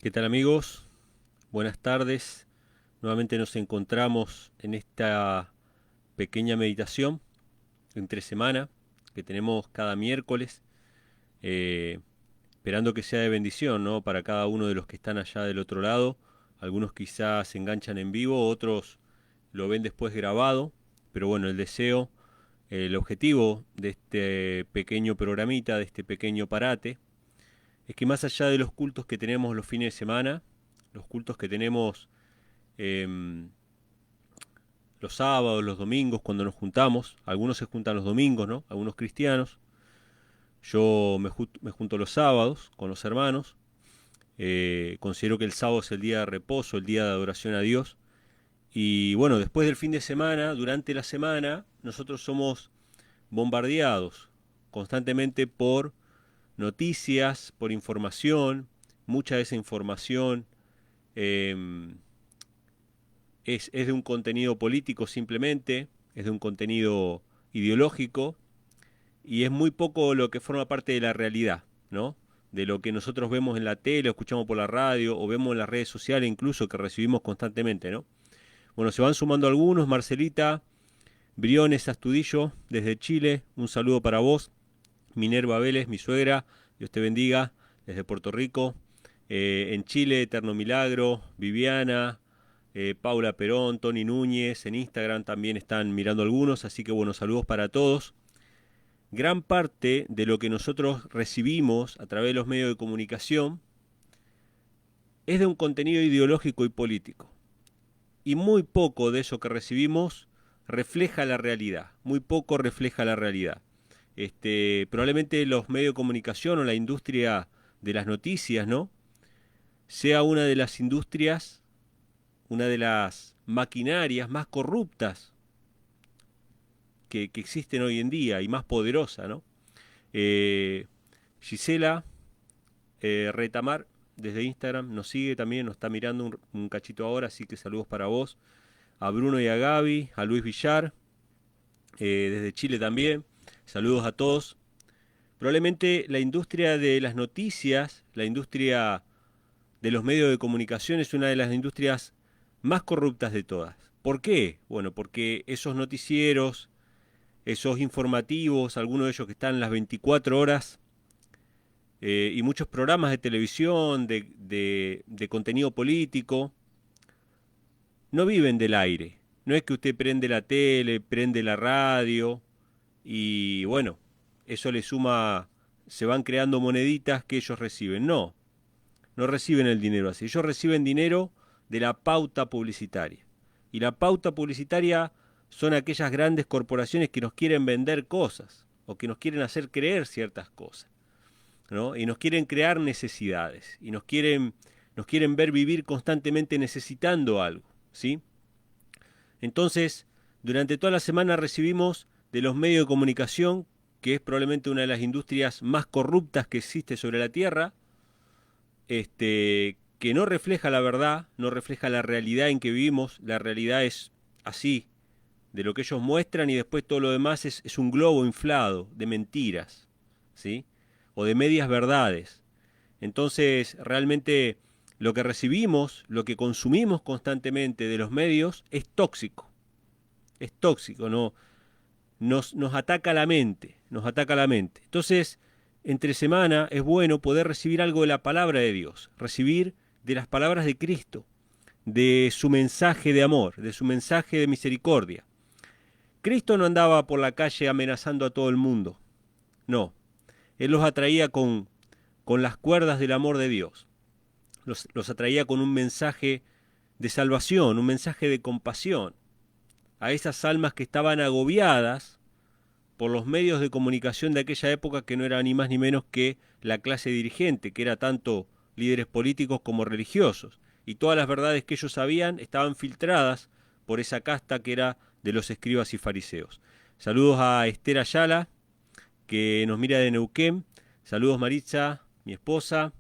¿Qué tal amigos? Buenas tardes. Nuevamente nos encontramos en esta pequeña meditación entre semana que tenemos cada miércoles, eh, esperando que sea de bendición, ¿no? Para cada uno de los que están allá del otro lado. Algunos quizás se enganchan en vivo, otros lo ven después grabado, pero bueno, el deseo, el objetivo de este pequeño programita, de este pequeño parate, es que más allá de los cultos que tenemos los fines de semana, los cultos que tenemos em, los sábados, los domingos, cuando nos juntamos, algunos se juntan los domingos, ¿no? Algunos cristianos, yo me junto los sábados con los hermanos, considero que el sábado es el día de reposo, el día de adoración a Dios, y bueno, después del fin de semana, durante la semana, nosotros somos bombardeados constantemente por noticias, por información, mucha de esa información eh, es de un contenido político simplemente, es de un contenido ideológico y es muy poco lo que forma parte de la realidad, ¿no? De lo que nosotros vemos en la tele, o escuchamos por la radio o vemos en las redes sociales incluso que recibimos constantemente, ¿no? Bueno, se van sumando algunos, Marcelita, Briones Astudillo, desde Chile, un saludo para vos, Minerva Vélez, mi suegra, Dios te bendiga, desde Puerto Rico, en Chile, Eterno Milagro, Viviana, Paula Perón, Tony Núñez, en Instagram también están mirando algunos, así que bueno, saludos para todos. Gran parte de lo que nosotros recibimos a través de los medios de comunicación es de un contenido ideológico y político. Y muy poco de eso que recibimos refleja la realidad, muy poco refleja la realidad. Probablemente los medios de comunicación o la industria de las noticias, ¿no? Sea una de las industrias, una de las maquinarias más corruptas que existen hoy en día y más poderosa, ¿no? Eh, Gisela Retamar, desde Instagram, nos sigue también, nos está mirando un cachito ahora, así que saludos para vos. A Bruno y a Gaby, a Luis Villar, desde Chile también. Saludos a todos. Probablemente la industria de las noticias, la industria de los medios de comunicación es una de las industrias más corruptas de todas. ¿Por qué? Bueno, porque esos noticieros, esos informativos, algunos de ellos que están las 24 horas, y muchos programas de televisión, de contenido político, no viven del aire. No es que usted prende la tele, prende la radio y bueno, eso le suma, se van creando moneditas que ellos reciben. No, no reciben el dinero así. Ellos reciben dinero de la pauta publicitaria. Y la pauta publicitaria son aquellas grandes corporaciones que nos quieren vender cosas o que nos quieren hacer creer ciertas cosas, ¿no? Y nos quieren crear necesidades y nos quieren ver vivir constantemente necesitando algo, ¿sí? Entonces, durante toda la semana recibimos de los medios de comunicación, que es probablemente una de las industrias más corruptas que existe sobre la Tierra, que no refleja la verdad, no refleja la realidad en que vivimos, la realidad es así, de lo que ellos muestran y después todo lo demás es un globo inflado de mentiras, ¿sí? O de medias verdades. Entonces, realmente lo que recibimos, lo que consumimos constantemente de los medios es tóxico, ¿no? Nos ataca la mente, nos ataca la mente. Entonces, entre semana es bueno poder recibir algo de la palabra de Dios, recibir de las palabras de Cristo, de su mensaje de amor, de su mensaje de misericordia. Cristo no andaba por la calle amenazando a todo el mundo, no, Él los atraía con las cuerdas del amor de Dios, los atraía con un mensaje de salvación, un mensaje de compasión a esas almas que estaban agobiadas por los medios de comunicación de aquella época que no era ni más ni menos que la clase dirigente, que era tanto líderes políticos como religiosos. Y todas las verdades que ellos sabían estaban filtradas por esa casta que era de los escribas y fariseos. Saludos a Esther Ayala, que nos mira de Neuquén. Saludos Maritza, mi esposa.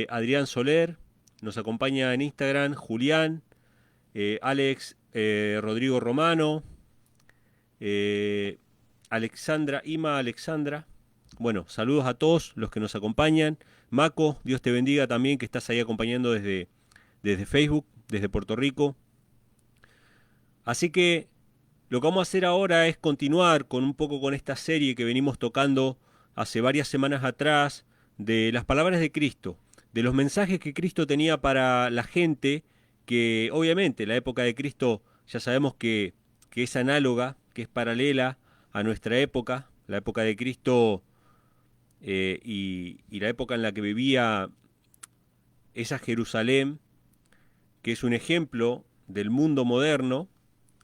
Adrián Soler, nos acompaña en Instagram. Julián, Alex, Rodrigo Romano, eh, Alexandra, Ima Alexandra, Bueno, saludos a todos los que nos acompañan. Maco, Dios te bendiga también, que estás ahí acompañando desde Facebook, desde Puerto Rico. Así que lo que vamos a hacer ahora es continuar con un poco con esta serie que venimos tocando hace varias semanas atrás de las palabras de Cristo, de los mensajes que Cristo tenía para la gente, que obviamente la época de Cristo ya sabemos que es análoga, que es paralela a nuestra época, la época de Cristo y la época en la que vivía esa Jerusalén, que es un ejemplo del mundo moderno,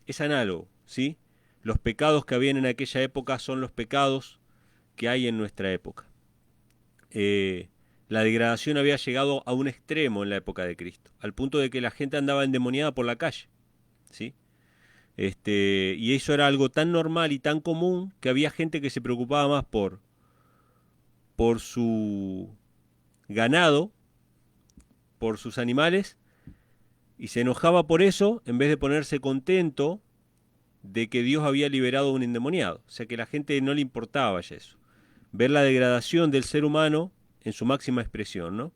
es análogo, ¿sí? Los pecados que habían en aquella época son los pecados que hay en nuestra época. La degradación había llegado a un extremo en la época de Cristo, al punto de que la gente andaba endemoniada por la calle, ¿sí? Y eso era algo tan normal y tan común que había gente que se preocupaba más por su ganado, por sus animales, y se enojaba por eso en vez de ponerse contento de que Dios había liberado a un endemoniado. O sea que a la gente no le importaba ya eso. Ver la degradación del ser humano en su máxima expresión, ¿no?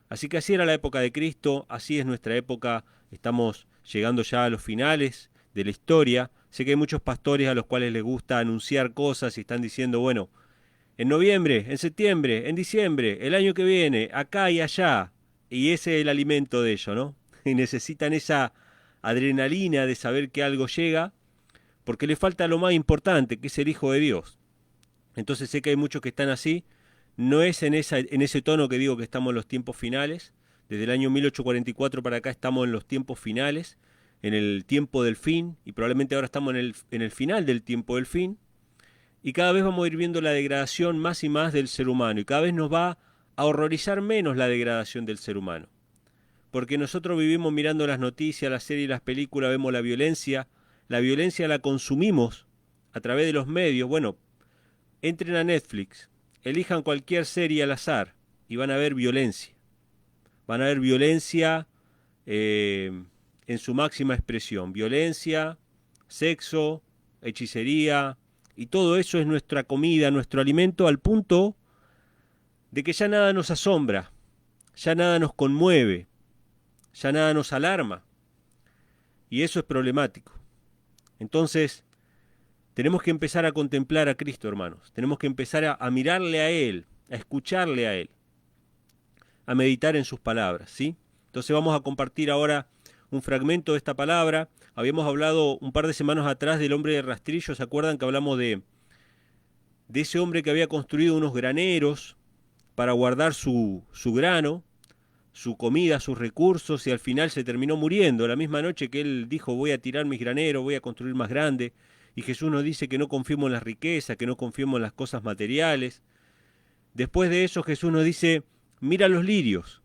Así que así era la época de Cristo, así es nuestra época, estamos llegando ya a los finales de la historia. Sé que hay muchos pastores a los cuales les gusta anunciar cosas y están diciendo, bueno, en noviembre, en septiembre, en diciembre, el año que viene, acá y allá. Y ese es el alimento de ello, ¿no? Y necesitan esa adrenalina de saber que algo llega, porque le falta lo más importante, que es el Hijo de Dios. Entonces sé que hay muchos que están así. No es en ese tono que digo que estamos en los tiempos finales. Desde el año 1844 para acá estamos en los tiempos finales, en el tiempo del fin, y probablemente ahora estamos en el final del tiempo del fin. Y cada vez vamos a ir viendo la degradación más y más del ser humano, y cada vez nos va a horrorizar menos la degradación del ser humano. Porque nosotros vivimos mirando las noticias, las series, las películas, vemos la violencia la consumimos a través de los medios. Bueno, entren a Netflix, elijan cualquier serie al azar y van a ver violencia. Van a ver violencia en su máxima expresión. Violencia, sexo, hechicería, y todo eso es nuestra comida, nuestro alimento, al punto de que ya nada nos asombra, ya nada nos conmueve, ya nada nos alarma. Y eso es problemático. Entonces, tenemos que empezar a contemplar a Cristo, hermanos. Tenemos que empezar a mirarle a Él, a escucharle a Él, a meditar en sus palabras, ¿sí? Entonces vamos a compartir ahora un fragmento de esta palabra. Habíamos hablado un par de semanas atrás del hombre de rastrillo. ¿Se acuerdan que hablamos de ese hombre que había construido unos graneros para guardar su grano, su comida, sus recursos, y al final se terminó muriendo? La misma noche que él dijo, voy a tirar mis graneros, voy a construir más grande. Y Jesús nos dice que no confiemos en las riquezas, que no confiemos en las cosas materiales. Después de eso Jesús nos dice, mira los lirios,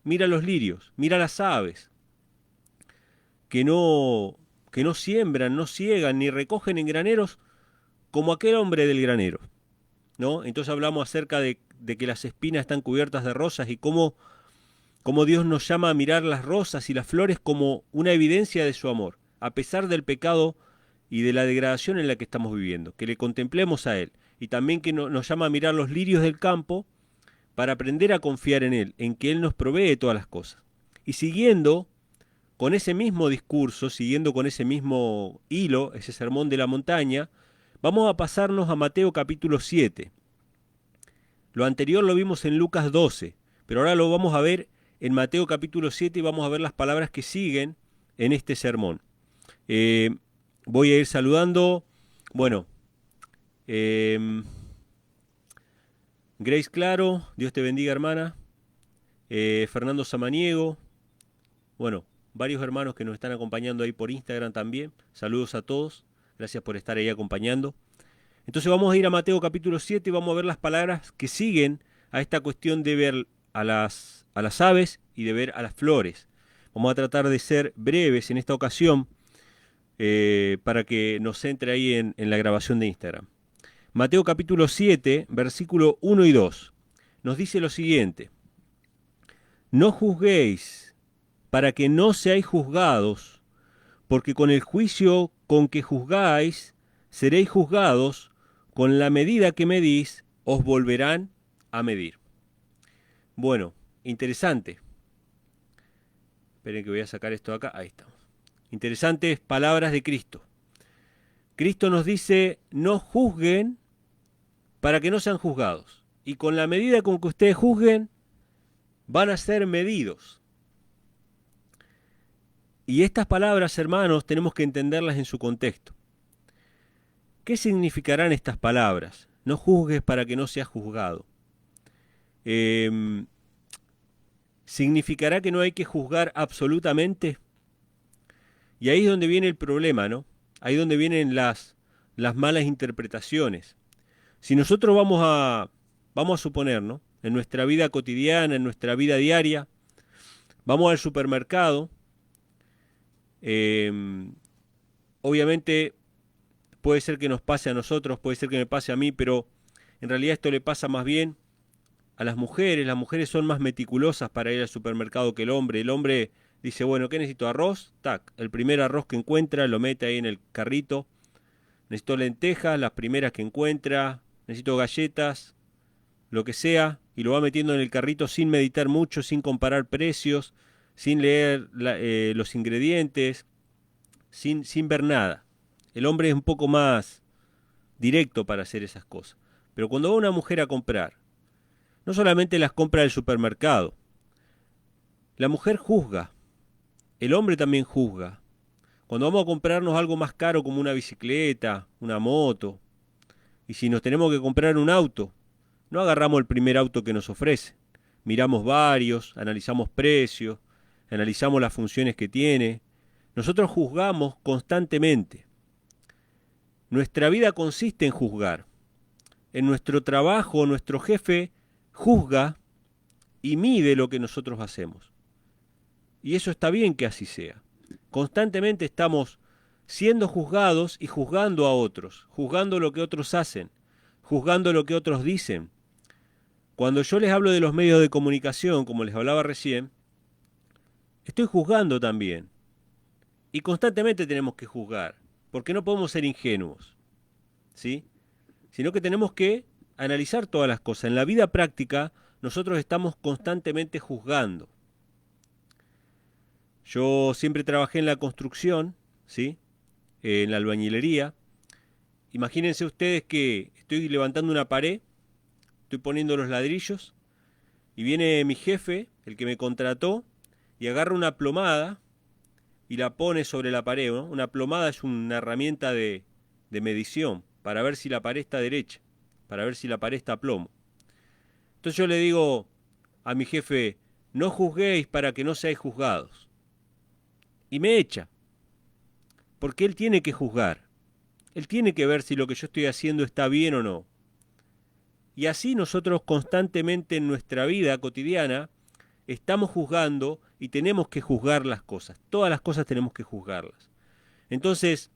mira las aves, que no siembran, no ciegan, ni recogen en graneros como aquel hombre del granero, ¿no? Entonces hablamos acerca de que las espinas están cubiertas de rosas y cómo Dios nos llama a mirar las rosas y las flores como una evidencia de su amor, a pesar del pecado y de la degradación en la que estamos viviendo, que le contemplemos a Él. Y también que nos llama a mirar los lirios del campo para aprender a confiar en Él, en que Él nos provee todas las cosas. Y siguiendo con ese mismo discurso, siguiendo con ese mismo hilo, ese sermón de la montaña, vamos a pasarnos a Mateo capítulo 7. Lo anterior lo vimos en Lucas 12, pero ahora lo vamos a ver en Mateo capítulo 7 y vamos a ver las palabras que siguen en este sermón. Voy a ir saludando. Bueno, Grace Claro, Dios te bendiga, hermana. Fernando Samaniego. Bueno, varios hermanos que nos están acompañando ahí por Instagram también. Saludos a todos. Gracias por estar ahí acompañando. Entonces vamos a ir a Mateo capítulo 7 y vamos a ver las palabras que siguen a esta cuestión de ver a las aves y de ver a las flores. Vamos a tratar de ser breves en esta ocasión para que nos entre ahí en la grabación de Instagram. Mateo capítulo 7, versículo 1 y 2. Nos dice lo siguiente. No juzguéis para que no seáis juzgados, porque con el juicio con que juzgáis, seréis juzgados, con la medida que medís, os volverán a medir. Bueno, interesante. Esperen que voy a sacar esto de acá. Ahí estamos. Interesantes palabras de Cristo. Cristo nos dice, no juzguen para que no sean juzgados. Y con la medida con que ustedes juzguen, van a ser medidos. Y estas palabras, hermanos, tenemos que entenderlas en su contexto. ¿Qué significarán estas palabras? No juzgues para que no seas juzgado. ¿Significará que no hay que juzgar absolutamente? Y ahí es donde viene el problema, ¿no? Ahí es donde vienen las malas interpretaciones. Si nosotros vamos a suponer, ¿no? En nuestra vida cotidiana, en nuestra vida diaria, vamos al supermercado, obviamente puede ser que nos pase a nosotros, puede ser que me pase a mí, pero en realidad esto le pasa más bien a las mujeres son más meticulosas para ir al supermercado que el hombre. El hombre dice, bueno, ¿qué necesito? ¿Arroz? Tac, el primer arroz que encuentra lo mete ahí en el carrito. Necesito lentejas, las primeras que encuentra. Necesito galletas, lo que sea, y lo va metiendo en el carrito sin meditar mucho, sin comparar precios, sin leer los ingredientes, sin ver nada. El hombre es un poco más directo para hacer esas cosas. Pero cuando va una mujer a comprar, no solamente las compra del supermercado, la mujer juzga, el hombre también juzga. Cuando vamos a comprarnos algo más caro como una bicicleta, una moto, y si nos tenemos que comprar un auto, no agarramos el primer auto que nos ofrece. Miramos varios, analizamos precios, analizamos las funciones que tiene. Nosotros juzgamos constantemente. Nuestra vida consiste en juzgar. En nuestro trabajo, nuestro jefe juzga y mide lo que nosotros hacemos. Y eso está bien que así sea. Constantemente estamos siendo juzgados y juzgando a otros, juzgando lo que otros hacen, juzgando lo que otros dicen. Cuando yo les hablo de los medios de comunicación, como les hablaba recién, estoy juzgando también. Y constantemente tenemos que juzgar, porque no podemos ser ingenuos, ¿sí? Sino que tenemos que analizar todas las cosas. En la vida práctica, nosotros estamos constantemente juzgando. Yo siempre trabajé en la construcción, ¿sí? En la albañilería. Imagínense ustedes que estoy levantando una pared, estoy poniendo los ladrillos, y viene mi jefe, el que me contrató, y agarra una plomada y la pone sobre la pared, ¿no? Una plomada es una herramienta de medición para ver si la pared está derecha, para ver si la pared está a plomo. Entonces yo le digo a mi jefe, no juzguéis para que no seáis juzgados. Y me echa, porque él tiene que juzgar. Él tiene que ver si lo que yo estoy haciendo está bien o no. Y así nosotros constantemente en nuestra vida cotidiana estamos juzgando y tenemos que juzgar las cosas. Todas las cosas tenemos que juzgarlas. Entonces,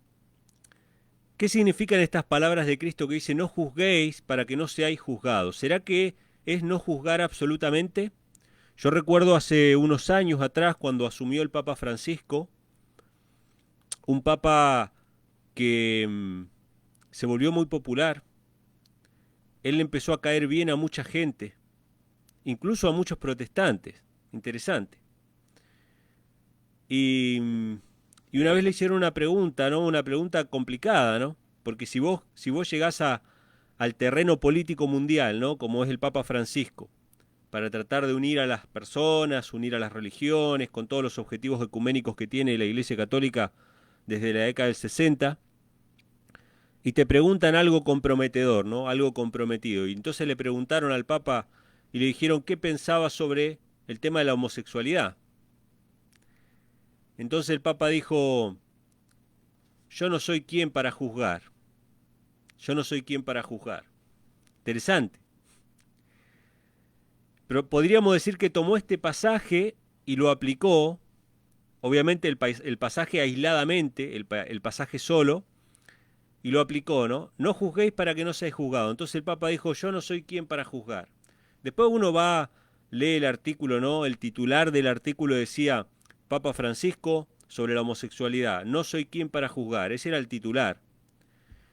¿qué significan estas palabras de Cristo que dice no juzguéis para que no seáis juzgados? ¿Será que es no juzgar absolutamente? Yo recuerdo hace unos años atrás cuando asumió el Papa Francisco, un papa que se volvió muy popular. Él empezó a caer bien a mucha gente, incluso a muchos protestantes. Interesante. Y una vez le hicieron una pregunta, ¿no? Una pregunta complicada, ¿no? Porque si vos llegás al terreno político mundial, ¿no? Como es el Papa Francisco, para tratar de unir a las personas, unir a las religiones, con todos los objetivos ecuménicos que tiene la Iglesia Católica desde la década del 60, y te preguntan algo comprometedor, ¿no? Algo comprometido. Y entonces le preguntaron al Papa y le dijeron qué pensaba sobre el tema de la homosexualidad. Entonces el Papa dijo, yo no soy quien para juzgar. Yo no soy quien para juzgar. Interesante. Pero podríamos decir que tomó este pasaje y lo aplicó, obviamente el pasaje aisladamente, el pasaje solo, y lo aplicó, ¿no? No juzguéis para que no seáis juzgados. Entonces el Papa dijo, yo no soy quien para juzgar. Después uno va, lee el artículo, ¿no? El titular del artículo decía, Papa Francisco sobre la homosexualidad, no soy quien para juzgar. Ese era el titular.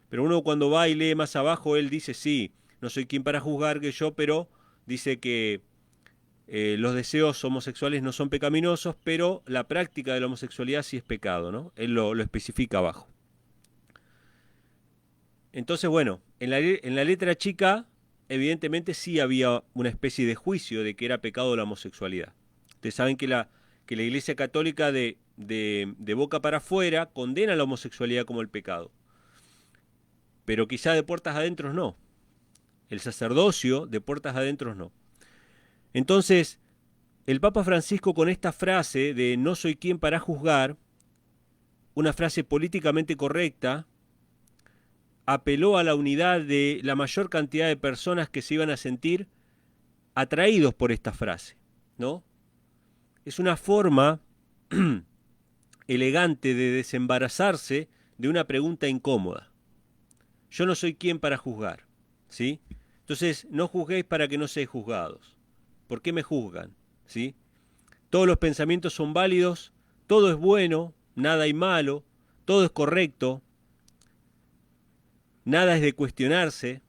Pero uno cuando va y lee más abajo, él dice, sí, no soy quien para juzgar que yo, pero dice que los deseos homosexuales no son pecaminosos, pero la práctica de la homosexualidad sí es pecado, ¿no? Él lo especifica abajo. Entonces, bueno, en la letra chica, evidentemente sí había una especie de juicio de que era pecado la homosexualidad. Ustedes saben que que la Iglesia Católica de boca para afuera condena la homosexualidad como el pecado. Pero quizá de puertas adentro no. El sacerdocio de puertas adentro no. Entonces, el Papa Francisco con esta frase de no soy quien para juzgar, una frase políticamente correcta, apeló a la unidad de la mayor cantidad de personas que se iban a sentir atraídos por esta frase, ¿no? Es una forma elegante de desembarazarse de una pregunta incómoda. Yo no soy quien para juzgar, ¿sí? Entonces, no juzguéis para que no seáis juzgados. ¿Por qué me juzgan? ¿Sí? Todos los pensamientos son válidos, todo es bueno, nada hay malo, todo es correcto, nada es de cuestionarse,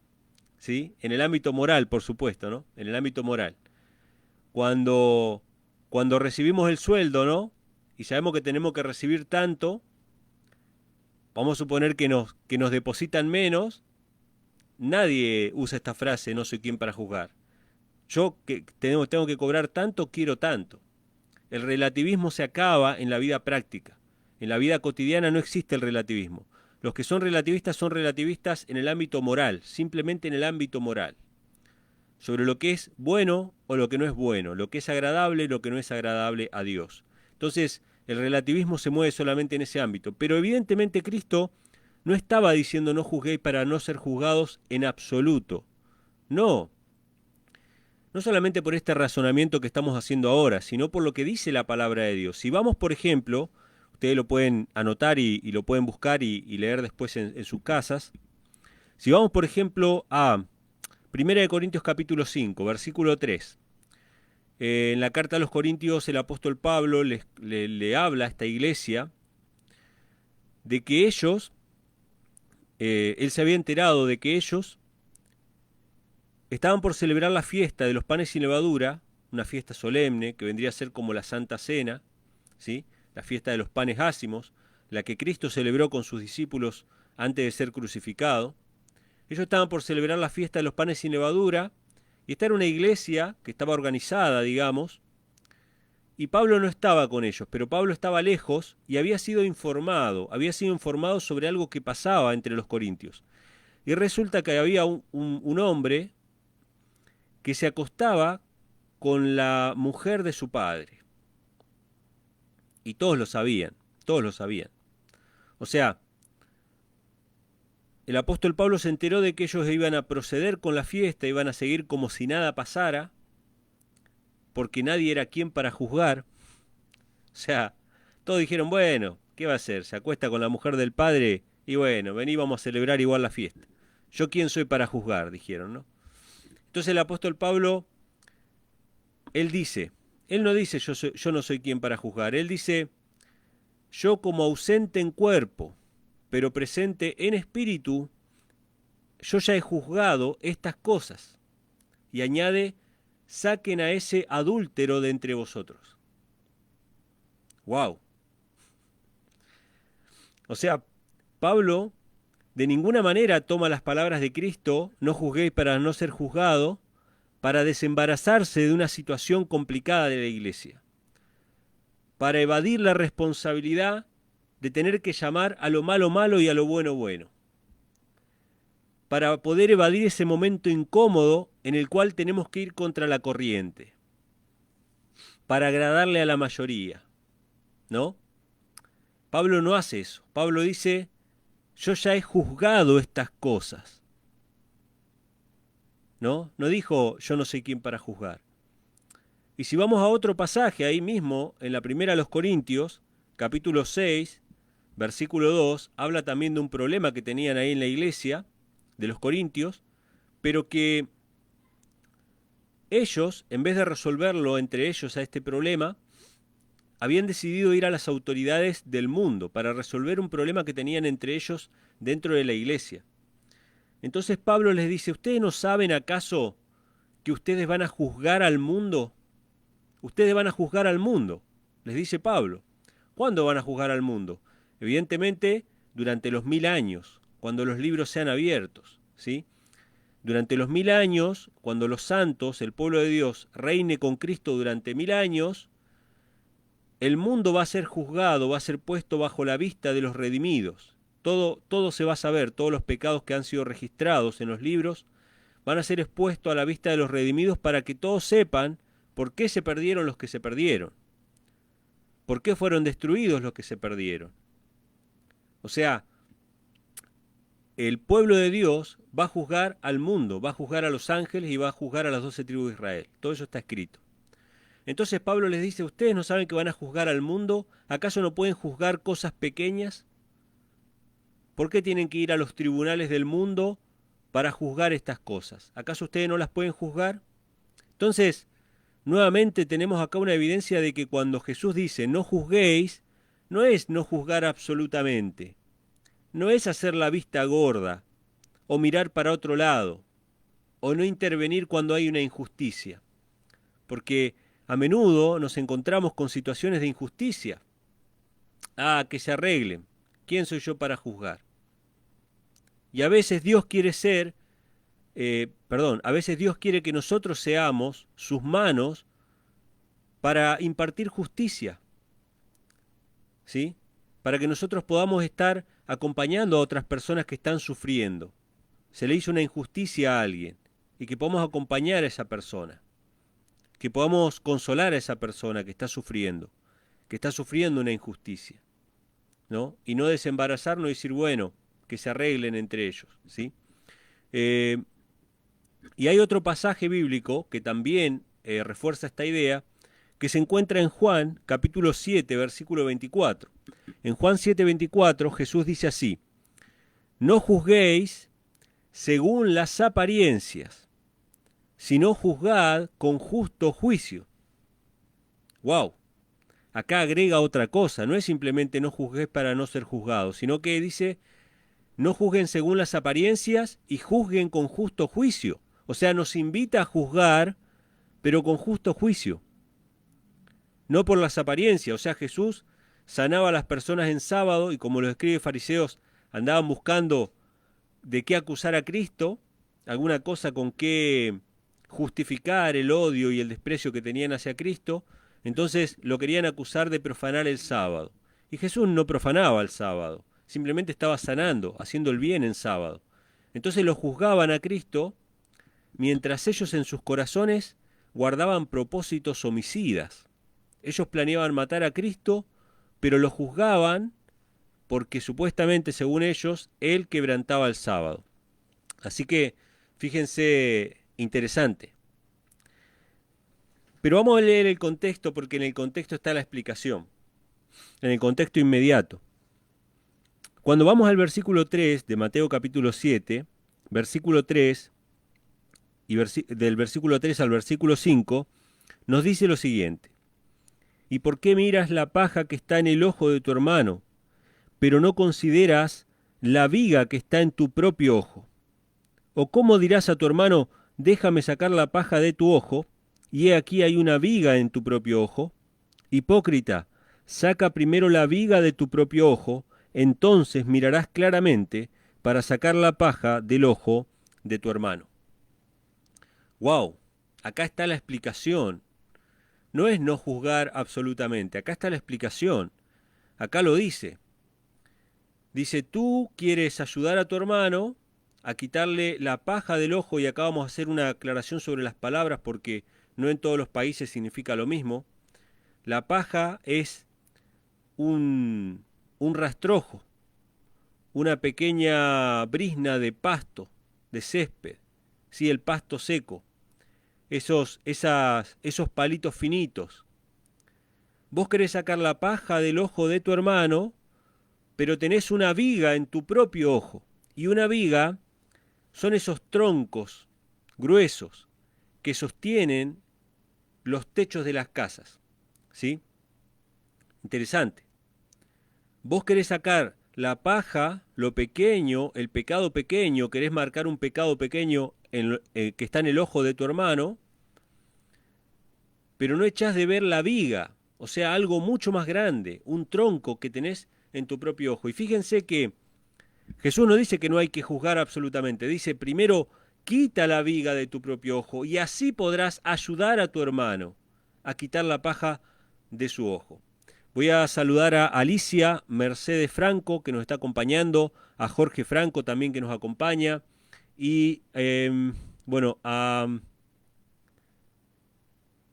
¿sí? En el ámbito moral, por supuesto, ¿no? En el ámbito moral. Cuando, cuando recibimos el sueldo, ¿no? Y sabemos que tenemos que recibir tanto, vamos a suponer que nos depositan menos, nadie usa esta frase, no soy quien para juzgar. Yo que tengo que cobrar tanto, quiero tanto. El relativismo se acaba en la vida práctica. En la vida cotidiana no existe el relativismo. Los que son relativistas en el ámbito moral, simplemente en el ámbito moral. Sobre lo que es bueno o lo que no es bueno, lo que es agradable y lo que no es agradable a Dios. Entonces, el relativismo se mueve solamente en ese ámbito. Pero evidentemente Cristo no estaba diciendo no juzguéis para no ser juzgados en absoluto. No. No solamente por este razonamiento que estamos haciendo ahora, sino por lo que dice la palabra de Dios. Si vamos, por ejemplo, ustedes lo pueden anotar y lo pueden buscar y leer después en sus casas. Si vamos, por ejemplo, a 1 Corintios capítulo 5, versículo 3. En la carta a los Corintios el apóstol Pablo le habla a esta iglesia de que ellos, él se había enterado de que ellos estaban por celebrar la fiesta de los panes sin levadura, una fiesta solemne que vendría a ser como la Santa Cena, ¿sí? La fiesta de los panes ácimos, la que Cristo celebró con sus discípulos antes de ser crucificado. Ellos estaban por celebrar la fiesta de los panes sin levadura, y esta era una iglesia que estaba organizada, digamos, y Pablo no estaba con ellos, pero Pablo estaba lejos y había sido informado sobre algo que pasaba entre los corintios. Y resulta que había un hombre que se acostaba con la mujer de su padre. Y todos lo sabían, todos lo sabían. O sea, el apóstol Pablo se enteró de que ellos iban a proceder con la fiesta, iban a seguir como si nada pasara, porque nadie era quien para juzgar. O sea, todos dijeron, bueno, ¿qué va a hacer? Se acuesta con la mujer del padre y bueno, vení, vamos a celebrar igual la fiesta. ¿Yo quién soy para juzgar? Dijeron, ¿no? Entonces el apóstol Pablo, él no dice yo no soy quien para juzgar, él dice, yo como ausente en cuerpo, pero presente en espíritu, yo ya he juzgado estas cosas. Y añade, saquen a ese adúltero de entre vosotros. ¡Wow! O sea, Pablo de ninguna manera toma las palabras de Cristo, no juzguéis para no ser juzgado, para desembarazarse de una situación complicada de la iglesia, para evadir la responsabilidad de tener que llamar a lo malo malo y a lo bueno bueno, para poder evadir ese momento incómodo en el cual tenemos que ir contra la corriente, para agradarle a la mayoría, ¿no? Pablo no hace eso. Pablo dice, yo ya he juzgado estas cosas. ¿No? No dijo, yo no sé quién para juzgar. Y si vamos a otro pasaje ahí mismo, en la primera a los Corintios, capítulo 6, versículo 2, habla también de un problema que tenían ahí en la iglesia de los Corintios, pero que ellos, en vez de resolverlo entre ellos a este problema, habían decidido ir a las autoridades del mundo para resolver un problema que tenían entre ellos dentro de la iglesia. Entonces Pablo les dice, ¿ustedes no saben acaso que ustedes van a juzgar al mundo? Ustedes van a juzgar al mundo, les dice Pablo. ¿Cuándo van a juzgar al mundo? Evidentemente, durante los 1000 años, cuando los libros sean abiertos, ¿sí? Durante los 1000 años, cuando los santos, el pueblo de Dios, reine con Cristo durante 1000 años, el mundo va a ser juzgado, va a ser puesto bajo la vista de los redimidos. Todo se va a saber, todos los pecados que han sido registrados en los libros van a ser expuestos a la vista de los redimidos para que todos sepan por qué se perdieron los que se perdieron. ¿Por qué fueron destruidos los que se perdieron? O sea, el pueblo de Dios va a juzgar al mundo, va a juzgar a los ángeles y va a juzgar a las 12 tribus de Israel. Todo eso está escrito. Entonces Pablo les dice, ¿ustedes no saben que van a juzgar al mundo? ¿Acaso no pueden juzgar cosas pequeñas? ¿Por qué tienen que ir a los tribunales del mundo para juzgar estas cosas? ¿Acaso ustedes no las pueden juzgar? Entonces, nuevamente tenemos acá una evidencia de que cuando Jesús dice no juzguéis, no es no juzgar absolutamente, no es hacer la vista gorda, o mirar para otro lado, o no intervenir cuando hay una injusticia, porque a menudo nos encontramos con situaciones de injusticia. Ah, que se arreglen. ¿Quién soy yo para juzgar? Y a veces Dios quiere ser, a veces Dios quiere que nosotros seamos sus manos para impartir justicia, ¿sí? Para que nosotros podamos estar acompañando a otras personas que están sufriendo. Se le hizo una injusticia a alguien y que podamos acompañar a esa persona, que podamos consolar a esa persona que está sufriendo una injusticia, ¿no? Y no desembarazarnos y decir, bueno, que se arreglen entre ellos, ¿sí? Y hay otro pasaje bíblico que también refuerza esta idea, que se encuentra en Juan, capítulo 7, versículo 24. En Juan 7, 24, Jesús dice así, no juzguéis según las apariencias, sino juzgad con justo juicio. ¡Wow! Acá agrega otra cosa, no es simplemente no juzguéis para no ser juzgados, sino que dice, no juzguen según las apariencias y juzguen con justo juicio. O sea, nos invita a juzgar, pero con justo juicio. No por las apariencias. O sea, Jesús sanaba a las personas en sábado y como los escribas fariseos andaban buscando de qué acusar a Cristo, alguna cosa con qué justificar el odio y el desprecio que tenían hacia Cristo, entonces lo querían acusar de profanar el sábado. Y Jesús no profanaba el sábado, simplemente estaba sanando, haciendo el bien en sábado. Entonces lo juzgaban a Cristo, mientras ellos en sus corazones guardaban propósitos homicidas. Ellos planeaban matar a Cristo, pero lo juzgaban porque supuestamente, según ellos, él quebrantaba el sábado. Así que, fíjense, interesante. Pero vamos a leer el contexto porque en el contexto está la explicación, en el contexto inmediato. Cuando vamos al versículo 3 de Mateo capítulo 7, versículo 3, y del versículo 3 al versículo 5, nos dice lo siguiente. ¿Y por qué miras la paja que está en el ojo de tu hermano, pero no consideras la viga que está en tu propio ojo? ¿O cómo dirás a tu hermano, déjame sacar la paja de tu ojo, y he aquí hay una viga en tu propio ojo? Hipócrita, saca primero la viga de tu propio ojo, entonces mirarás claramente para sacar la paja del ojo de tu hermano. ¡Wow! Acá está la explicación. No es no juzgar absolutamente, acá está la explicación. Acá lo dice. Dice, tú quieres ayudar a tu hermano a quitarle la paja del ojo, y acá vamos a hacer una aclaración sobre las palabras porque no en todos los países significa lo mismo. La paja es un rastrojo, una pequeña brizna de pasto, de césped, ¿sí? El pasto seco, esos palitos finitos. Vos querés sacar la paja del ojo de tu hermano, pero tenés una viga en tu propio ojo. Y una viga son esos troncos gruesos que sostienen los techos de las casas, ¿sí? Interesante. Vos querés sacar la paja, lo pequeño, el pecado pequeño, querés marcar un pecado pequeño que está en el ojo de tu hermano, pero no echás de ver la viga, o sea, algo mucho más grande, un tronco que tenés en tu propio ojo. Y fíjense que Jesús no dice que no hay que juzgar absolutamente, dice primero quita la viga de tu propio ojo y así podrás ayudar a tu hermano a quitar la paja de su ojo. Voy a saludar a Alicia Mercedes Franco, que nos está acompañando, a Jorge Franco también que nos acompaña, y bueno, a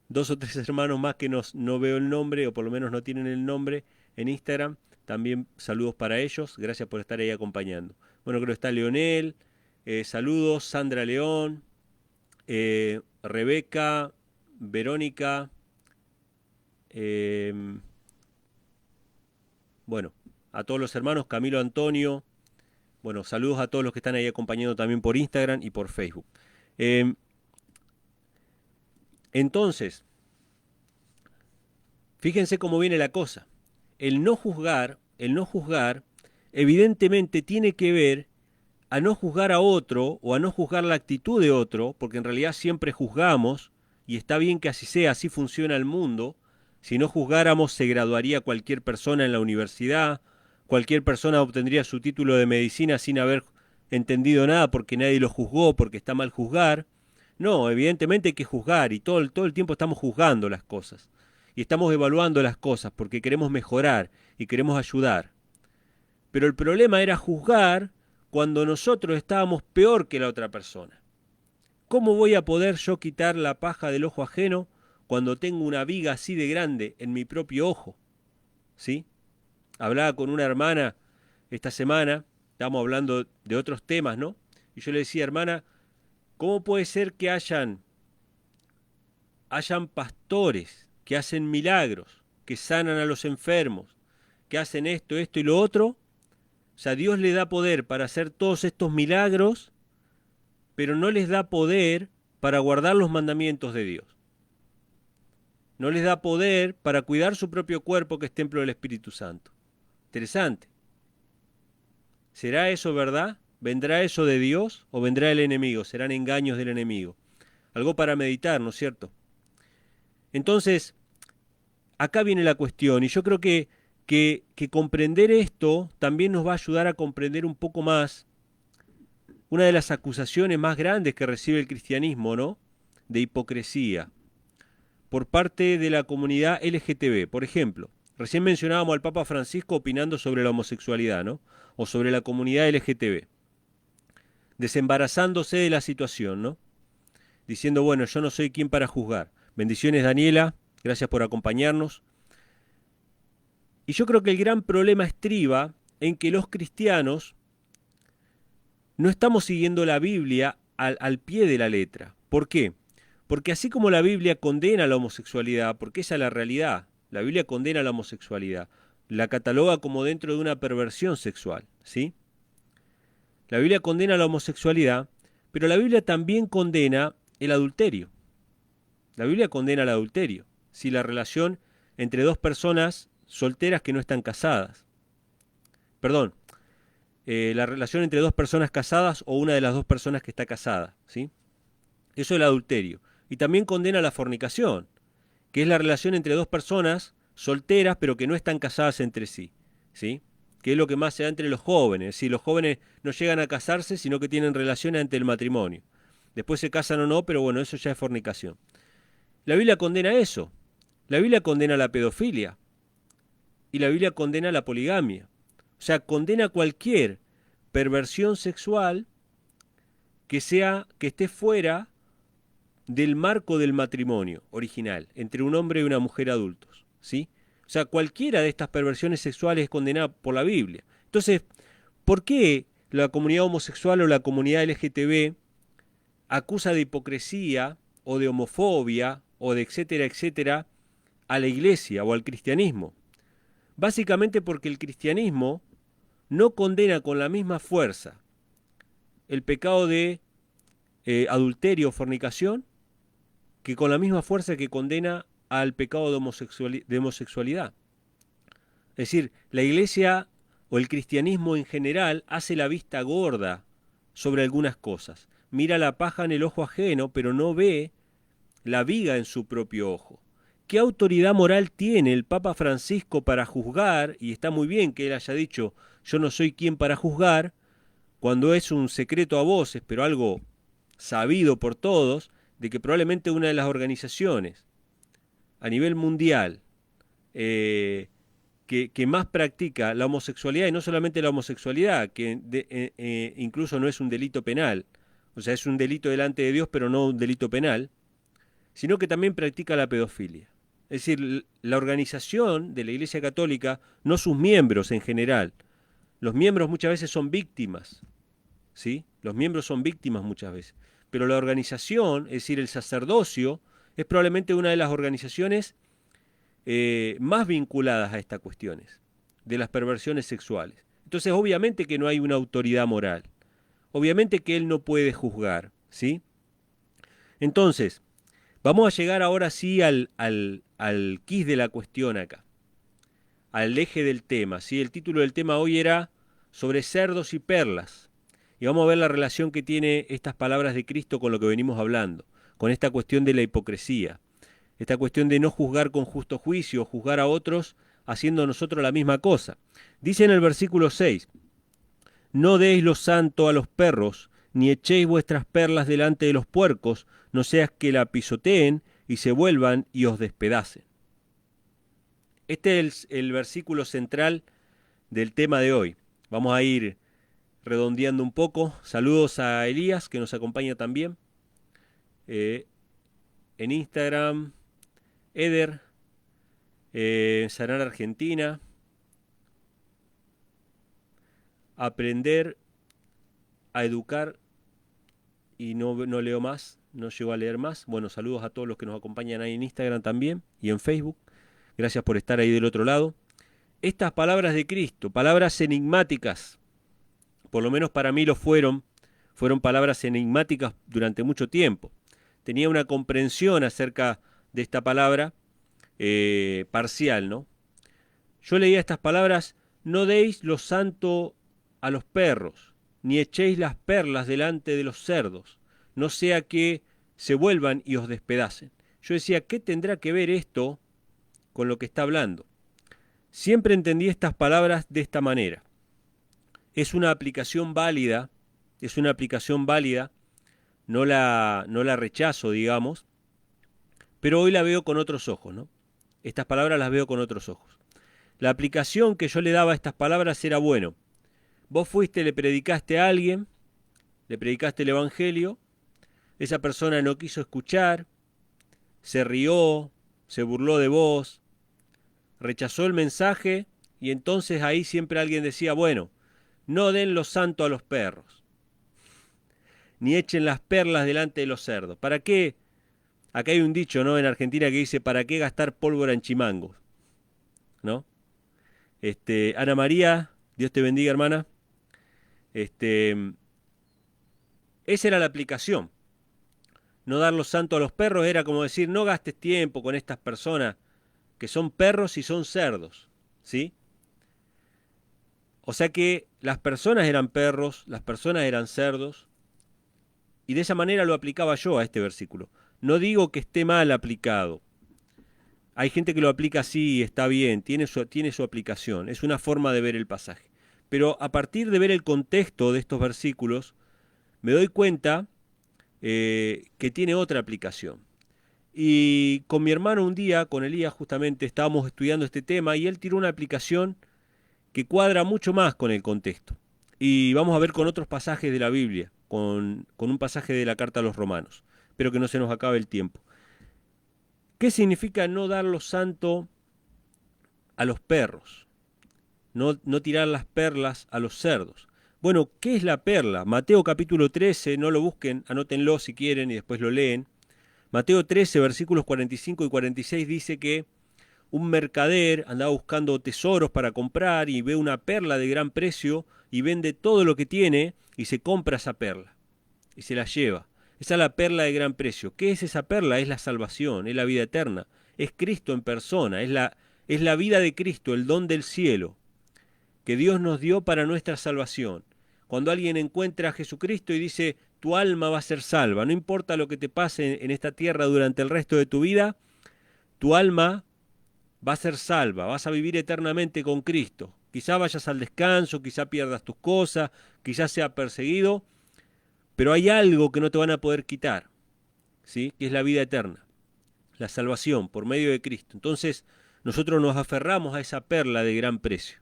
dos o tres hermanos más que no veo el nombre, o por lo menos no tienen el nombre en Instagram. También saludos para ellos, gracias por estar ahí acompañando. Bueno, creo que está Leonel, saludos, Sandra León, Rebeca, Verónica, bueno, a todos los hermanos, Camilo Antonio, bueno, saludos a todos los que están ahí acompañando también por Instagram y por Facebook. Eh, entonces, fíjense cómo viene la cosa. El no juzgar, evidentemente tiene que ver a no juzgar a otro o a no juzgar la actitud de otro, porque en realidad siempre juzgamos, y está bien que así sea, así funciona el mundo. Si no juzgáramos, se graduaría cualquier persona en la universidad, cualquier persona obtendría su título de medicina sin haber entendido nada porque nadie lo juzgó, porque está mal juzgar. No, evidentemente hay que juzgar y todo el tiempo estamos juzgando las cosas. Y estamos evaluando las cosas porque queremos mejorar y queremos ayudar. Pero el problema era juzgar cuando nosotros estábamos peor que la otra persona. ¿Cómo voy a poder yo quitar la paja del ojo ajeno cuando tengo una viga así de grande en mi propio ojo? ¿Sí? Hablaba con una hermana esta semana, estábamos hablando de otros temas, ¿no? Y yo le decía, hermana, ¿cómo puede ser que hayan pastores que hacen milagros, que sanan a los enfermos, que hacen esto, esto y lo otro? O sea, Dios le da poder para hacer todos estos milagros, pero no les da poder para guardar los mandamientos de Dios. No les da poder para cuidar su propio cuerpo, que es templo del Espíritu Santo. Interesante. ¿Será eso verdad? ¿Vendrá eso de Dios o vendrá el enemigo? Serán engaños del enemigo. Algo para meditar, ¿no es cierto? Entonces, acá viene la cuestión, y yo creo que comprender esto también nos va a ayudar a comprender un poco más una de las acusaciones más grandes que recibe el cristianismo, ¿no? De hipocresía por parte de la comunidad LGTB. Por ejemplo, recién mencionábamos al Papa Francisco opinando sobre la homosexualidad, ¿no? O sobre la comunidad LGTB, desembarazándose de la situación, ¿no? Diciendo, bueno, yo no soy quien para juzgar. Bendiciones, Daniela, gracias por acompañarnos. Y yo creo que el gran problema estriba en que los cristianos no estamos siguiendo la Biblia al pie de la letra. ¿Por qué? Porque así como la Biblia condena la homosexualidad, porque esa es la realidad, la Biblia condena la homosexualidad, la cataloga como dentro de una perversión sexual, ¿sí? La Biblia condena la homosexualidad, pero la Biblia también condena el adulterio. La Biblia condena el adulterio, si la relación entre dos personas solteras que no están casadas. Perdón, la relación entre dos personas casadas o una de las dos personas que está casada, ¿sí? Eso es el adulterio. Y también condena la fornicación, que es la relación entre dos personas solteras pero que no están casadas entre sí, ¿sí? Que es lo que más se da entre los jóvenes. Si los jóvenes no llegan a casarse, sino que tienen relaciones ante el matrimonio. Después se casan o no, pero bueno, eso ya es fornicación. La Biblia condena eso. La Biblia condena la pedofilia. Y la Biblia condena la poligamia. O sea, condena cualquier perversión sexual que esté fuera del marco del matrimonio original, entre un hombre y una mujer adultos, ¿sí? O sea, cualquiera de estas perversiones sexuales es condenada por la Biblia. Entonces, ¿por qué la comunidad homosexual o la comunidad LGTB acusa de hipocresía o de homofobia o de etcétera, etcétera a la iglesia o al cristianismo? Básicamente porque el cristianismo no condena con la misma fuerza el pecado de adulterio o fornicación que con la misma fuerza que condena al pecado de homosexualidad. Es decir, la iglesia o el cristianismo en general hace la vista gorda sobre algunas cosas. Mira la paja en el ojo ajeno, pero no ve la viga en su propio ojo. ¿Qué autoridad moral tiene el Papa Francisco para juzgar? Y está muy bien que él haya dicho, yo no soy quien para juzgar, cuando es un secreto a voces, pero algo sabido por todos, de que probablemente una de las organizaciones a nivel mundial que más practica la homosexualidad, y no solamente la homosexualidad, que incluso no es un delito penal, o sea, es un delito delante de Dios, pero no un delito penal, sino que también practica la pedofilia. Es decir, la organización de la Iglesia Católica, no sus miembros en general, los miembros muchas veces son víctimas, ¿sí? Los miembros son víctimas muchas veces, pero la organización, es decir, el sacerdocio, es probablemente una de las organizaciones más vinculadas a estas cuestiones de las perversiones sexuales. Entonces, obviamente que no hay una autoridad moral. Obviamente que él no puede juzgar, ¿sí? Entonces, vamos a llegar ahora sí al quid de la cuestión acá, al eje del tema, ¿sí? El título del tema hoy era sobre cerdos y perlas. Y vamos a ver la relación que tiene estas palabras de Cristo con lo que venimos hablando, con esta cuestión de la hipocresía. Esta cuestión de no juzgar con justo juicio, juzgar a otros haciendo nosotros la misma cosa. Dice en el versículo 6, no deis lo santo a los perros, ni echéis vuestras perlas delante de los puercos, no seas que la pisoteen y se vuelvan y os despedacen. Este es el versículo central del tema de hoy. Vamos a ir redondeando un poco. Saludos a Elías, que nos acompaña también. En Instagram, Eder, Sanar Argentina, aprender a educar y no leo más, no llego a leer más. Bueno, saludos a todos los que nos acompañan ahí en Instagram también y en Facebook. Gracias por estar ahí del otro lado. Estas palabras de Cristo, palabras enigmáticas, por lo menos para mí lo fueron palabras enigmáticas durante mucho tiempo. Tenía una comprensión acerca de esta palabra parcial, ¿no? Yo leía estas palabras, no deis lo santo a los perros, ni echéis las perlas delante de los cerdos, no sea que se vuelvan y os despedacen. Yo decía, ¿qué tendrá que ver esto con lo que está hablando? Siempre entendí estas palabras de esta manera. Es una aplicación válida, no la rechazo, digamos, pero hoy la veo con otros ojos, ¿no? Estas palabras las veo con otros ojos. La aplicación que yo le daba a estas palabras era, bueno, vos fuiste, le predicaste a alguien, le predicaste el Evangelio, esa persona no quiso escuchar, se rió, se burló de vos, rechazó el mensaje y entonces ahí siempre alguien decía, bueno, no den lo santo a los perros, ni echen las perlas delante de los cerdos. ¿Para qué? Acá hay un dicho, ¿no? En Argentina que dice, ¿para qué gastar pólvora en chimangos? ¿No? Ana María, Dios te bendiga, hermana. Esa era la aplicación. No dar lo santo a los perros era como decir, no gastes tiempo con estas personas que son perros y son cerdos, ¿sí? O sea que las personas eran perros, las personas eran cerdos, y de esa manera lo aplicaba yo a este versículo. No digo que esté mal aplicado. Hay gente que lo aplica así y está bien, tiene su aplicación, es una forma de ver el pasaje. Pero a partir de ver el contexto de estos versículos, me doy cuenta que tiene otra aplicación. Y con mi hermano un día, con Elías justamente, estábamos estudiando este tema y él tiró una aplicación que cuadra mucho más con el contexto. Y vamos a ver con otros pasajes de la Biblia, con un pasaje de la carta a los Romanos. Espero que no se nos acabe el tiempo. ¿Qué significa no dar lo santo a los perros? No tirar las perlas a los cerdos. Bueno, ¿qué es la perla? Mateo capítulo 13, no lo busquen, anótenlo si quieren y después lo leen. Mateo 13, versículos 45 y 46 dice que un mercader andaba buscando tesoros para comprar y ve una perla de gran precio y vende todo lo que tiene y se compra esa perla y se la lleva. Esa es la perla de gran precio. ¿Qué es esa perla? Es la salvación, es la vida eterna, es Cristo en persona, es la vida de Cristo, el don del cielo. que Dios nos dio para nuestra salvación. Cuando alguien encuentra a Jesucristo y dice, tu alma va a ser salva, no importa lo que te pase en esta tierra durante el resto de tu vida, tu alma va a ser salva, vas a vivir eternamente con Cristo. Quizá vayas al descanso, quizá pierdas tus cosas, quizá sea perseguido, pero hay algo que no te van a poder quitar, ¿sí? Que es la vida eterna, la salvación por medio de Cristo. Entonces nosotros nos aferramos a esa perla de gran precio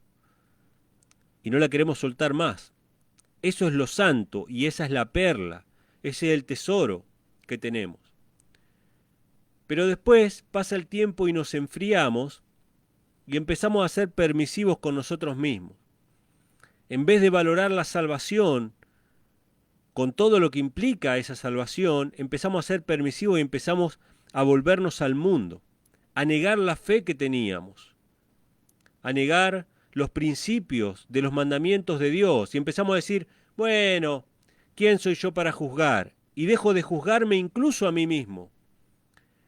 y no la queremos soltar más. Eso es lo santo y esa es la perla, ese es el tesoro que tenemos. Pero después pasa el tiempo y nos enfriamos y empezamos a ser permisivos con nosotros mismos. En vez de valorar la salvación con todo lo que implica esa salvación, empezamos a ser permisivos y empezamos a volvernos al mundo, a negar la fe que teníamos, a negar los principios de los mandamientos de Dios y empezamos a decir, bueno, ¿quién soy yo para juzgar? Y dejo de juzgarme incluso a mí mismo.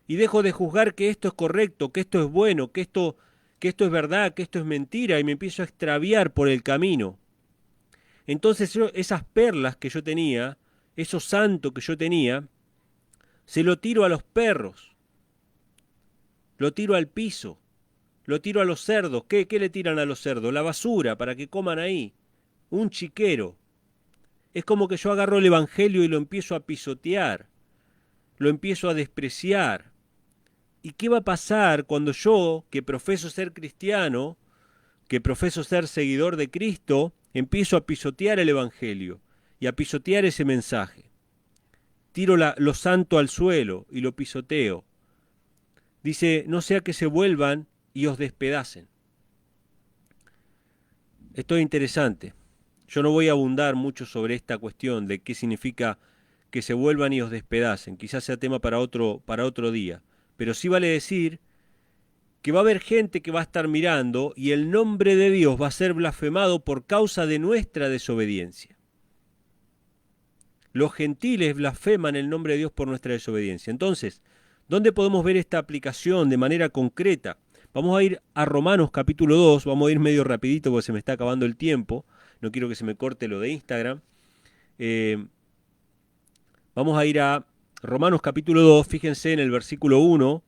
Y dejo de juzgar que esto es correcto, que esto es bueno, que esto es verdad, que esto es mentira, y me empiezo a extraviar por el camino. Entonces esas perlas que yo tenía, eso santo que yo tenía, se lo tiro a los perros, lo tiro al piso, lo tiro a los cerdos. ¿Qué le tiran a los cerdos? La basura, para que coman ahí. Un chiquero. Es como que yo agarro el Evangelio y lo empiezo a pisotear, lo empiezo a despreciar. ¿Y qué va a pasar cuando yo, que profeso ser cristiano, que profeso ser seguidor de Cristo, empiezo a pisotear el Evangelio y a pisotear ese mensaje? Tiro lo santo al suelo y lo pisoteo. Dice, no sea que se vuelvan y os despedacen. Esto es interesante. Yo no voy a abundar mucho sobre esta cuestión de qué significa que se vuelvan y os despedacen. Quizás sea tema para otro día. Pero sí vale decir que va a haber gente que va a estar mirando y el nombre de Dios va a ser blasfemado por causa de nuestra desobediencia. Los gentiles blasfeman el nombre de Dios por nuestra desobediencia. Entonces, ¿dónde podemos ver esta aplicación de manera concreta? Vamos a ir a Romanos capítulo 2, vamos a ir medio rapidito porque se me está acabando el tiempo, no quiero que se me corte lo de Instagram. Vamos a ir a Romanos capítulo 2, fíjense en el versículo 1,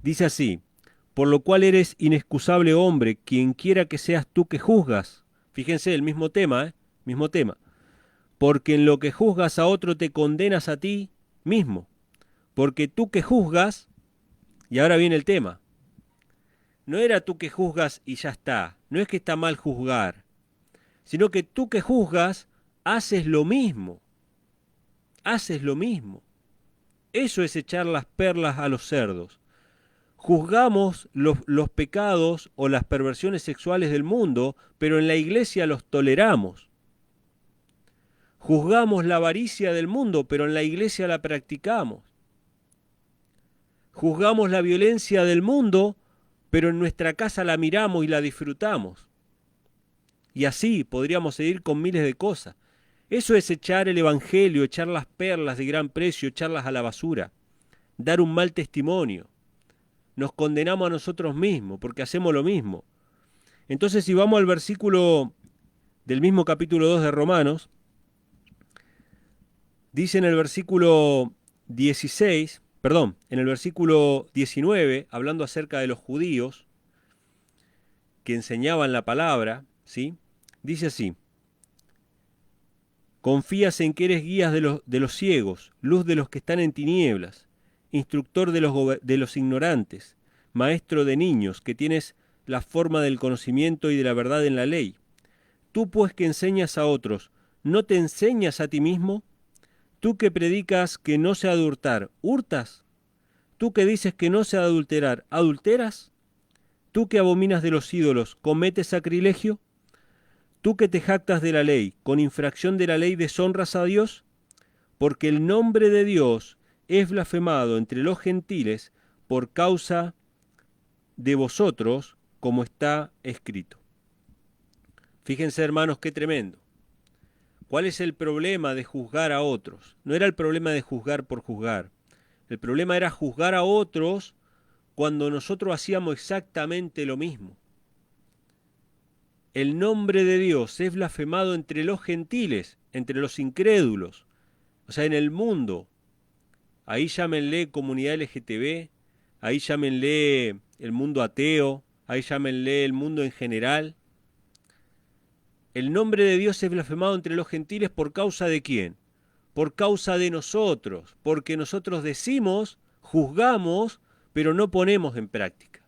dice así, por lo cual eres inexcusable hombre, quien quiera que seas tú que juzgas. Fíjense, el mismo tema, mismo tema. Porque en lo que juzgas a otro te condenas a ti mismo. Porque tú que juzgas, y ahora viene el tema, no era tú que juzgas y ya está, no es que está mal juzgar, sino que tú que juzgas haces lo mismo, haces lo mismo. Eso es echar las perlas a los cerdos. Juzgamos los pecados o las perversiones sexuales del mundo, pero en la iglesia los toleramos. Juzgamos la avaricia del mundo, pero en la iglesia la practicamos. Juzgamos la violencia del mundo, pero en nuestra casa la miramos y la disfrutamos. Y así podríamos seguir con miles de cosas. Eso es echar el Evangelio, echar las perlas de gran precio, echarlas a la basura, dar un mal testimonio. Nos condenamos a nosotros mismos porque hacemos lo mismo. Entonces, si vamos al versículo del mismo capítulo 2 de Romanos, dice en el versículo 16, perdón, en el versículo 19, hablando acerca de los judíos que enseñaban la palabra, ¿sí? Dice así, confías en que eres guías de los ciegos, luz de los que están en tinieblas, instructor de los ignorantes, maestro de niños, que tienes la forma del conocimiento y de la verdad en la ley. Tú pues que enseñas a otros, ¿no te enseñas a ti mismo? Tú que predicas que no se ha de hurtar, ¿hurtas? Tú que dices que no se ha de adulterar, ¿adulteras? Tú que abominas de los ídolos, ¿cometes sacrilegio? Tú que te jactas de la ley, ¿con infracción de la ley deshonras a Dios? Porque el nombre de Dios es blasfemado entre los gentiles por causa de vosotros, como está escrito. Fíjense, hermanos, qué tremendo. ¿Cuál es el problema de juzgar a otros? No era el problema de juzgar por juzgar. El problema era juzgar a otros cuando nosotros hacíamos exactamente lo mismo. el nombre de Dios es blasfemado entre los gentiles, entre los incrédulos, o sea, en el mundo. Ahí llámenle comunidad LGTB, ahí llámenle el mundo ateo, ahí llámenle el mundo en general. El nombre de Dios es blasfemado entre los gentiles ¿por causa de quién? Por causa de nosotros, porque nosotros decimos, juzgamos, pero no ponemos en práctica.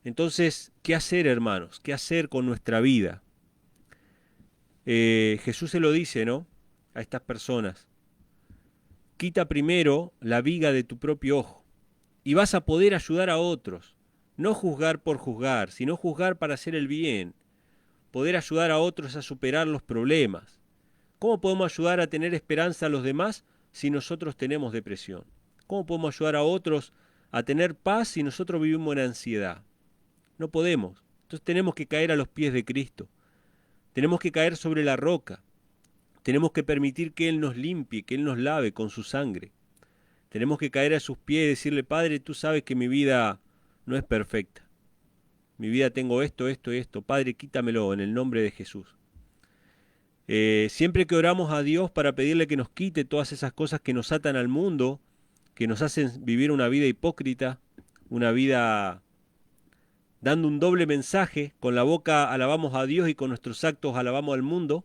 Entonces, ¿qué hacer, hermanos? ¿Qué hacer con nuestra vida? Jesús se lo dice, ¿no? A estas personas. Quita primero la viga de tu propio ojo y vas a poder ayudar a otros. No juzgar por juzgar, sino juzgar para hacer el bien. Poder ayudar a otros a superar los problemas. ¿Cómo podemos ayudar a tener esperanza a los demás si nosotros tenemos depresión? ¿Cómo podemos ayudar a otros a tener paz si nosotros vivimos en ansiedad? No podemos. Entonces tenemos que caer a los pies de Cristo. Tenemos que caer sobre la roca. Tenemos que permitir que Él nos limpie, que Él nos lave con su sangre. Tenemos que caer a sus pies y decirle, Padre, tú sabes que mi vida no es perfecta. Mi vida tengo esto, esto y esto. Padre, quítamelo en el nombre de Jesús. Siempre que oramos a Dios para pedirle que nos quite todas esas cosas que nos atan al mundo, que nos hacen vivir una vida hipócrita, una vida dando un doble mensaje, con la boca alabamos a Dios y con nuestros actos alabamos al mundo,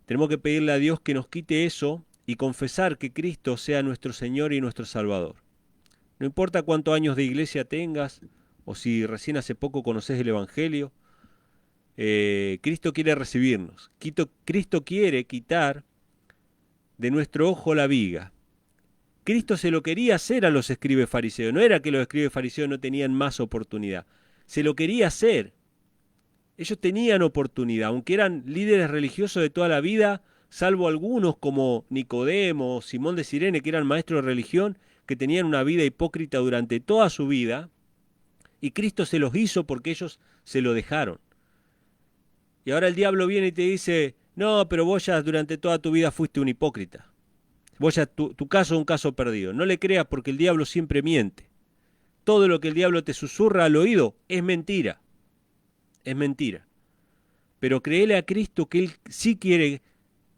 tenemos que pedirle a Dios que nos quite eso y confesar que Cristo sea nuestro Señor y nuestro Salvador. No importa cuántos años de iglesia tengas, o si recién hace poco conoces el Evangelio, Cristo quiere recibirnos. Cristo quiere quitar de nuestro ojo la viga. Cristo se lo quería hacer a los escribas fariseos. No era que los escribas fariseos no tenían más oportunidad. Se lo quería hacer. Ellos tenían oportunidad, aunque eran líderes religiosos de toda la vida, salvo algunos como Nicodemo, Simón de Cirene, que eran maestros de religión, que tenían una vida hipócrita durante toda su vida, y Cristo se los hizo porque ellos se lo dejaron. Y ahora el diablo viene y te dice, no, pero vos ya durante toda tu vida fuiste un hipócrita. Vos ya tu caso es un caso perdido. No le creas porque el diablo siempre miente. Todo lo que el diablo te susurra al oído es mentira. Es mentira. Pero créele a Cristo que Él sí quiere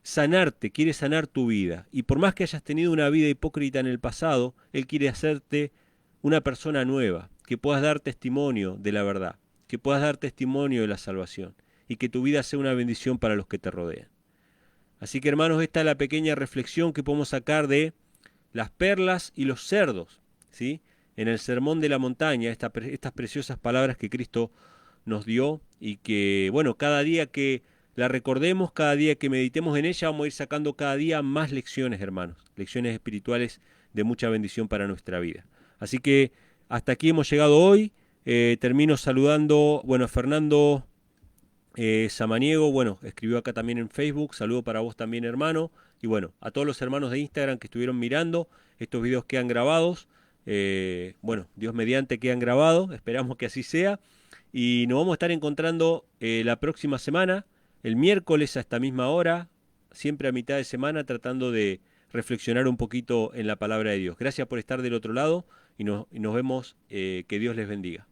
sanarte, quiere sanar tu vida. Y por más que hayas tenido una vida hipócrita en el pasado, Él quiere hacerte una persona nueva, que puedas dar testimonio de la verdad, que puedas dar testimonio de la salvación y que tu vida sea una bendición para los que te rodean. Así que hermanos, esta es la pequeña reflexión que podemos sacar de las perlas y los cerdos, ¿sí? En el Sermón de la Montaña, estas preciosas palabras que Cristo nos dio y que, bueno, cada día que la recordemos, cada día que meditemos en ella, vamos a ir sacando cada día más lecciones, hermanos, lecciones espirituales de mucha bendición para nuestra vida. Así que hasta aquí hemos llegado hoy. Termino saludando, bueno, a Fernando Samaniego, bueno, escribió acá también en Facebook, saludo para vos también, hermano, y bueno, a todos los hermanos de Instagram que estuvieron mirando, estos videos quedan grabados, bueno, Dios mediante quedan grabados, esperamos que así sea, y nos vamos a estar encontrando la próxima semana, el miércoles a esta misma hora, siempre a mitad de semana, tratando de reflexionar un poquito en la palabra de Dios. Gracias por estar del otro lado y nos vemos, que Dios les bendiga.